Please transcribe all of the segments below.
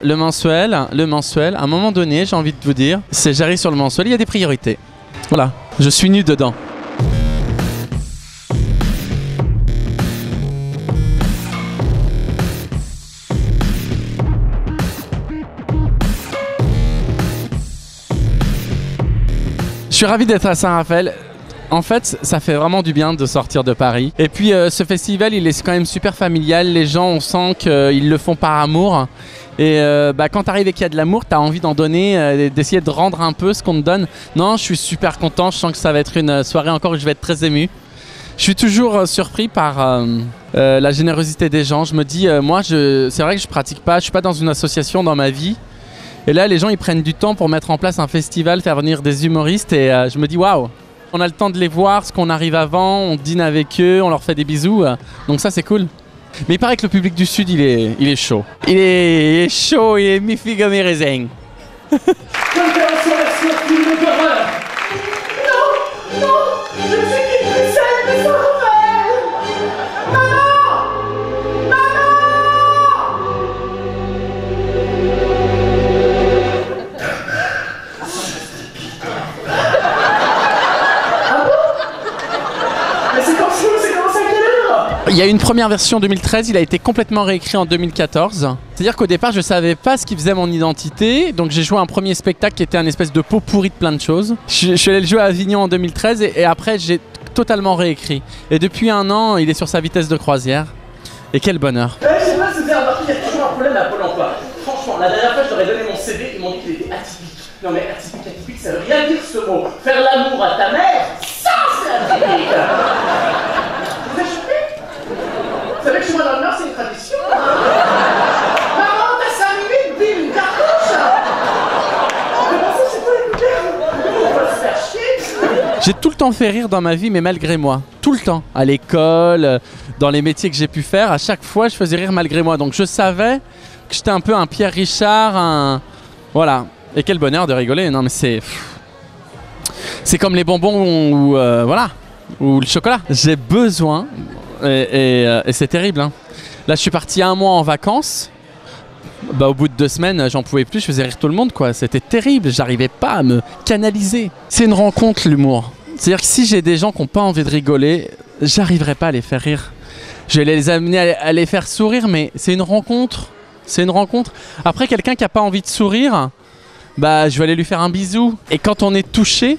Le mensuel, à un moment donné, j'ai envie de vous dire, c'est j'arrive sur le mensuel, il y a des priorités. Voilà, je suis nu dedans. Je suis ravi d'être à Saint-Raphaël. En fait, ça fait vraiment du bien de sortir de Paris. Et puis, ce festival, il est quand même super familial. Les gens, on sent qu'ils le font par amour. Et quand tu arrives et qu'il y a de l'amour, tu as envie d'en donner, d'essayer de rendre un peu ce qu'on te donne. Non, je suis super content. Je sens que ça va être une soirée encore où je vais être très ému. Je suis toujours surpris par la générosité des gens. Je me dis, c'est vrai que je pratique pas. Je suis pas dans une association dans ma vie. Et là, les gens, ils prennent du temps pour mettre en place un festival, faire venir des humoristes. Et je me dis, waouh, on a le temps de les voir, ce qu'on arrive avant, on dîne avec eux, on leur fait des bisous. Donc ça, c'est cool. Mais il paraît que le public du Sud, il est chaud. Il est chaud, il est mi-figue, mi-raisin. Il y a une première version en 2013, il a été complètement réécrit en 2014. C'est-à-dire qu'au départ, je ne savais pas ce qui faisait mon identité. Donc j'ai joué un premier spectacle qui était un espèce de pot pourri de plein de choses. Je suis allé le jouer à Avignon en 2013 et après j'ai totalement réécrit. Et depuis un an, il est sur sa vitesse de croisière. Et quel bonheur. Je sais pas si vous avez remarqué, il y a toujours un problème à Pôle emploi. Franchement, la dernière fois, je leur ai donné mon CV, ils m'ont dit qu'il était atypique. Non mais atypique, ça veut rien dire ce mot. Faire l'amour à ta mère, ça c'est atypique. Vous êtes choqués? Vous savez que chez moi dans le Nord, c'est une tradition. Maman, t'as 5 minutes, bim, une cartouche. Mais bon, ça, c'est pas écouter. On va se faire chier. J'ai tout le temps fait rire dans ma vie, mais malgré moi. Tout le temps. À l'école, dans les métiers que j'ai pu faire, à chaque fois, je faisais rire malgré moi. Donc je savais que j'étais un peu un Pierre Richard, Voilà. Et quel bonheur de rigoler. Non, mais c'est comme les bonbons ou le chocolat. J'ai besoin... Et c'est terrible, hein. Là, je suis parti 1 mois en vacances. Au bout de 2 semaines, j'en pouvais plus. Je faisais rire tout le monde, quoi. C'était terrible. J'arrivais pas à me canaliser. C'est une rencontre, l'humour. C'est-à-dire que si j'ai des gens qui n'ont pas envie de rigoler, j'arriverai pas à les faire rire. Je vais les amener à les faire sourire, mais c'est une rencontre. C'est une rencontre. Après, quelqu'un qui n'a pas envie de sourire, je vais aller lui faire un bisou. Et quand on est touché,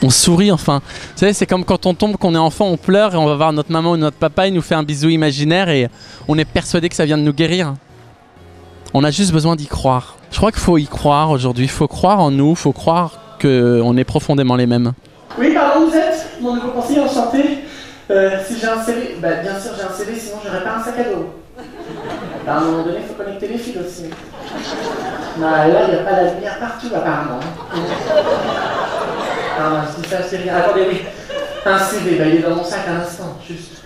on sourit enfin. Vous savez, c'est comme quand on tombe, qu'on est enfant, on pleure et on va voir notre maman ou notre papa, il nous fait un bisou imaginaire et on est persuadé que ça vient de nous guérir. On a juste besoin d'y croire. Je crois qu'il faut y croire aujourd'hui. Il faut croire en nous, il faut croire qu'on est profondément les mêmes. Oui, pardon, vous êtes mon nouveau conseiller, enchanté. Si j'ai un CV, bien sûr j'ai un CV, sinon j'aurais pas un sac à dos. À un moment donné, il faut connecter les fils aussi. Là, il n'y a pas la lumière partout apparemment. Je dis ça, c'est rien. Attendez, oui. Un CV, il est dans mon sac à l'instant, juste.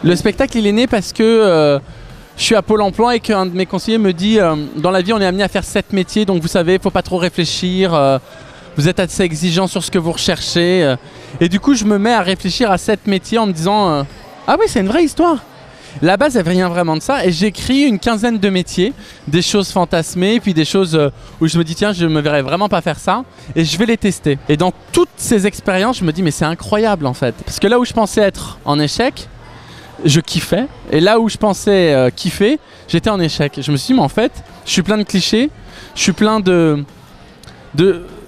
Le spectacle, il est né parce que je suis à Pôle emploi et qu'un de mes conseillers me dit dans la vie, on est amené à faire 7 métiers, donc vous savez, il ne faut pas trop réfléchir. Vous êtes assez exigeant sur ce que vous recherchez. Et du coup, je me mets à réfléchir à 7 métiers en me disant ah oui, c'est une vraie histoire. La base, elle vient vraiment de ça et j'écris une 15aine de métiers, des choses fantasmées, puis des choses où je me dis tiens, je me verrais vraiment pas faire ça et je vais les tester. Et dans toutes ces expériences, je me dis mais c'est incroyable en fait. Parce que là où je pensais être en échec, je kiffais. Et là où je pensais kiffer, j'étais en échec. Je me suis dit mais en fait, je suis plein de clichés, je suis plein de...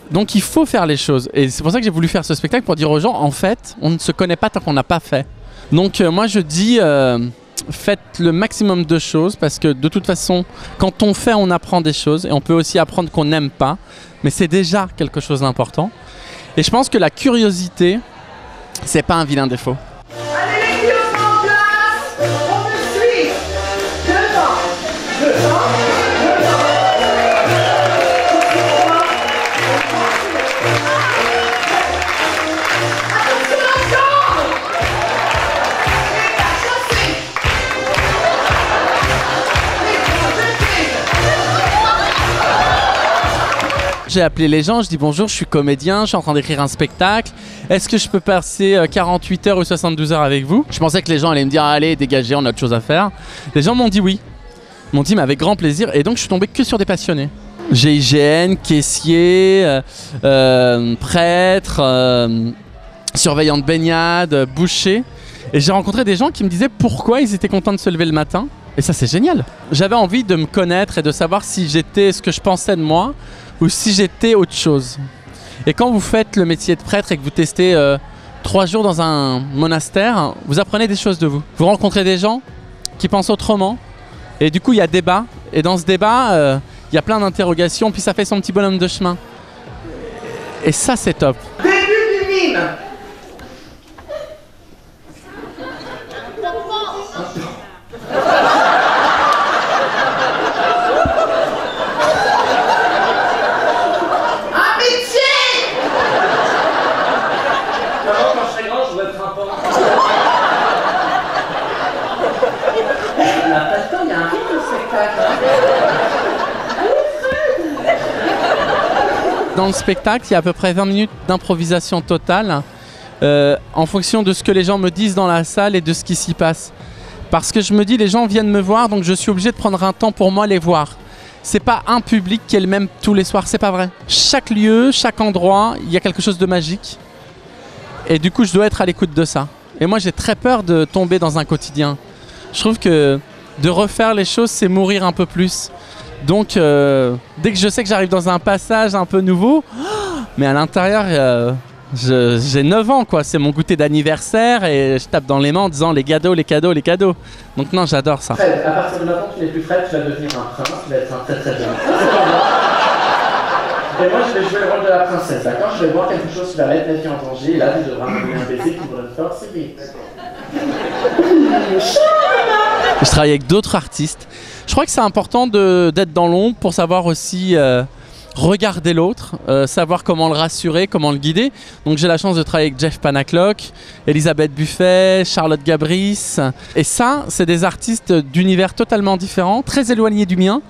Donc il faut faire les choses. Et c'est pour ça que j'ai voulu faire ce spectacle pour dire aux gens en fait, on ne se connaît pas tant qu'on n'a pas fait. Donc moi je dis... faites le maximum de choses parce que de toute façon, quand on fait, on apprend des choses et on peut aussi apprendre qu'on n'aime pas, mais c'est déjà quelque chose d'important. Et je pense que la curiosité, c'est pas un vilain défaut. Allez les filles, on se met en place. On me suit. Devant. j'ai appelé les gens, je dis bonjour, je suis comédien, je suis en train d'écrire un spectacle. Est-ce que je peux passer 48 heures ou 72 heures avec vous? Je pensais que les gens allaient me dire allez, dégagez, on a autre chose à faire. Les gens m'ont dit oui. Ils m'ont dit mais avec grand plaisir. Et donc je suis tombé que sur des passionnés. GIGN, caissier, prêtre, surveillant de baignade, boucher. Et j'ai rencontré des gens qui me disaient pourquoi ils étaient contents de se lever le matin. Et ça, c'est génial. J'avais envie de me connaître et de savoir si j'étais ce que je pensais de moi ou si j'étais autre chose. Et quand vous faites le métier de prêtre et que vous testez 3 jours dans un monastère, vous apprenez des choses de vous. Vous rencontrez des gens qui pensent autrement. Et du coup, il y a débat. Et dans ce débat, il y a plein d'interrogations. Puis ça fait son petit bonhomme de chemin. Et ça, c'est top. Début du mime. Dans le spectacle, il y a à peu près 20 minutes d'improvisation totale en fonction de ce que les gens me disent dans la salle et de ce qui s'y passe. Parce que je me dis, les gens viennent me voir, donc je suis obligé de prendre un temps pour moi les voir. C'est pas un public qui est le même tous les soirs, c'est pas vrai. Chaque lieu, chaque endroit, il y a quelque chose de magique. Et du coup, je dois être à l'écoute de ça. Et moi, j'ai très peur de tomber dans un quotidien. Je trouve que de refaire les choses, c'est mourir un peu plus. Donc, dès que je sais que j'arrive dans un passage un peu nouveau, mais à l'intérieur, j'ai 9 ans, quoi. C'est mon goûter d'anniversaire et je tape dans les mains en disant les cadeaux, les cadeaux, les cadeaux. Donc non, j'adore ça. Fred, à partir de maintenant, tu n'es plus Fred, tu vas devenir un prince, tu vas être un très très bien. Et moi, je vais jouer le rôle de la princesse, d'accord? Je vais voir quelque chose qui va mettre ma vie en danger, et là, tu devras me donner un baiser qui me donne force et vite. Je travaille avec d'autres artistes. Je crois que c'est important d'être dans l'ombre pour savoir aussi regarder l'autre, savoir comment le rassurer, comment le guider. Donc j'ai la chance de travailler avec Jeff Panaclock, Elisabeth Buffet, Charlotte Gabris. Et ça, c'est des artistes d'univers totalement différents, très éloignés du mien.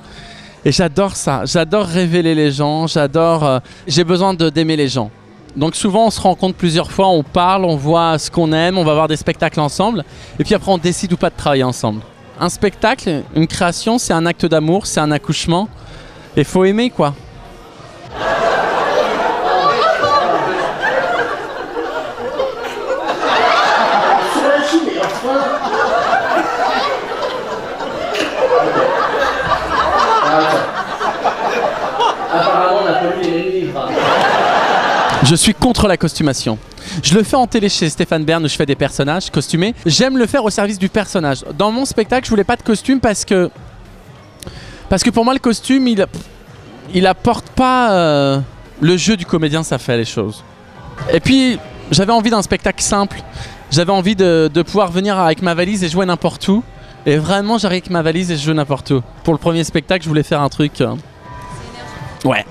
Et j'adore ça, j'adore révéler les gens, j'ai besoin d'aimer les gens. Donc souvent on se rencontre plusieurs fois, on parle, on voit ce qu'on aime, on va voir des spectacles ensemble. Et puis après on décide ou pas de travailler ensemble. Un spectacle, une création, c'est un acte d'amour, c'est un accouchement. Et faut aimer, quoi. Apparemment, on a pas lu les mêmes livres. Je suis contre la costumation. Je le fais en télé chez Stéphane Bern où je fais des personnages costumés. J'aime le faire au service du personnage. Dans mon spectacle, je voulais pas de costume parce que pour moi, le costume, il apporte pas le jeu du comédien, ça fait les choses. Et puis, j'avais envie d'un spectacle simple. J'avais envie de pouvoir venir avec ma valise et jouer n'importe où. Et vraiment, j'arrive avec ma valise et je joue n'importe où. Pour le premier spectacle, je voulais faire un truc... Ouais.